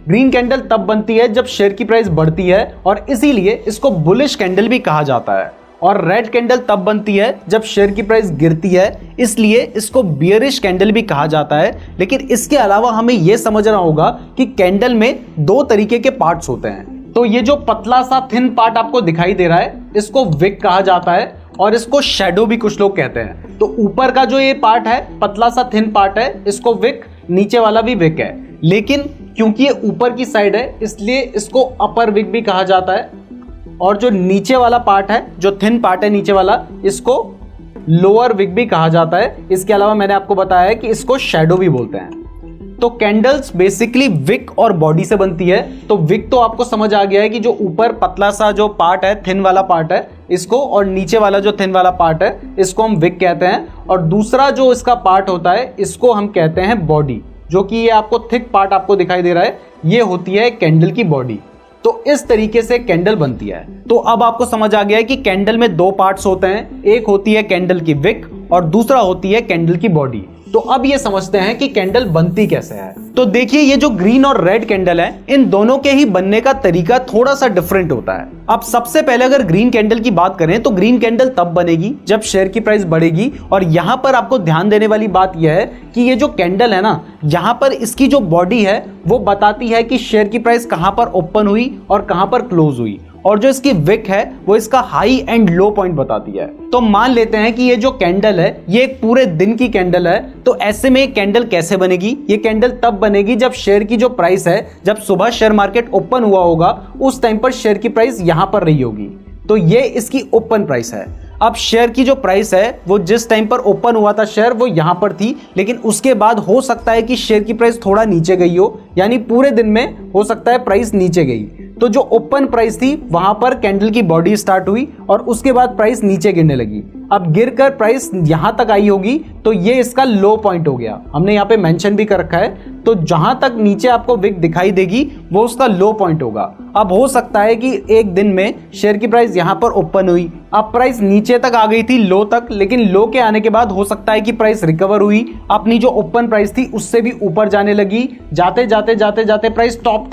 Green candle तब बनती है जब शेयर की प्राइस बढ़ती है और इसीलिए इसको बुलिश कैंडल भी कहा जाता है। और रेड कैंडल तब बनती है जब शेयर की प्राइस गिरती है, इसलिए इसको बियरिश कैंडल भी कहा जाता है। लेकिन इसके अलावा हमें यह समझना होगा कि कैंडल में दो तरीके के पार्ट्स होते हैं। तो ये जो पतला सा थिन पार्ट आपको दिखाई दे रहा है, इसको विक कहा जाता है और इसको शैडो भी कुछ लोग कहते हैं। तो ऊपर का जो ये पार्ट है, पतला सा थिन पार्ट है, इसको विक, नीचे वाला भी विक है। लेकिन क्योंकि ये ऊपर की साइड है, इसलिए इसको अपर विक भी कहा जाता है। और जो नीचे वाला पार्ट है, जो थिन पार्ट है नीचे वाला, इसको लोअर विक भी कहा जाता है। इसके अलावा मैंने आपको बताया है कि इसको शैडो भी बोलते हैं। तो कैंडल्स बेसिकली विक और बॉडी से बनती है। तो विक तो आपको समझ आ गया है कि जो ऊपर पतला सा जो पार्ट है, थिन वाला पार्ट है, इसको, और नीचे वाला जो थिन वाला पार्ट है, इसको हम विक कहते हैं। और दूसरा जो इसका पार्ट होता है, इसको हम कहते हैं बॉडी, जो कि ये आपको थिक पार्ट आपको दिखाई दे रहा है, ये होती है कैंडल की बॉडी। तो इस तरीके से कैंडल बनती है। तो अब आपको समझ आ गया है कि कैंडल में दो पार्ट्स होते हैं, एक होती है कैंडल की विक और दूसरा होती है कैंडल की बॉडी। तो अब ये समझते हैं कि कैंडल बनती कैसे है। तो देखिए, ये जो ग्रीन और रेड कैंडल है, इन दोनों के ही बनने का तरीका थोड़ा सा डिफरेंट होता है। अब सबसे पहले अगर ग्रीन कैंडल की बात करें तो ग्रीन कैंडल तब बनेगी जब शेयर की प्राइस बढ़ेगी। और यहां पर आपको ध्यान देने वाली बात यह है कि ये जो कैंडल है ना, यहां पर इसकी जो बॉडी है वो बताती है कि शेयर की प्राइस कहां पर ओपन हुई और कहां पर क्लोज हुई। और जो इसकी विक है वो इसका हाई एंड लो पॉइंट बताती है। तो मान लेते हैं कि ये जो कैंडल है ये एक पूरे दिन की कैंडल है। तो ऐसे में कैंडल कैसे बनेगी? ये कैंडल तब बनेगी जब शेयर की जो प्राइस है, जब सुबह शेयर मार्केट ओपन हुआ होगा, उस टाइम पर शेयर की प्राइस यहां पर रही होगी। तो ये इसकी ओपन प्राइस है। अब शेयर की जो प्राइस है वो जिस टाइम पर ओपन हुआ था शेयर, वो यहां पर थी, लेकिन उसके बाद हो सकता है कि शेयर की प्राइस थोड़ा नीचे गई हो, यानी पूरे दिन में हो सकता है प्राइस नीचे गई। तो जो ओपन प्राइस थी वहां पर कैंडल की बॉडी स्टार्ट हुई और उसके बाद प्राइस नीचे गिरने लगी। अब गिरकर प्राइस यहां तक आई होगी, तो ये इसका लो पॉइंट हो गया। हमने यहाँ पे मेंशन भी कर रखा है। तो जहां तक नीचे आपको विक दिखाई देगी वो उसका लो पॉइंट होगा। अब हो सकता है कि एक दिन में शेयर की प्राइस यहां पर ओपन हुई, अब प्राइस नीचे तक आ गई थी, लो तक, लेकिन लो के आने के बाद हो सकता है कि प्राइस रिकवर हुई, अपनी जो ओपन प्राइस थी उससे भी ऊपर जाने लगी, जाते जाते जाते जाते प्राइस टॉप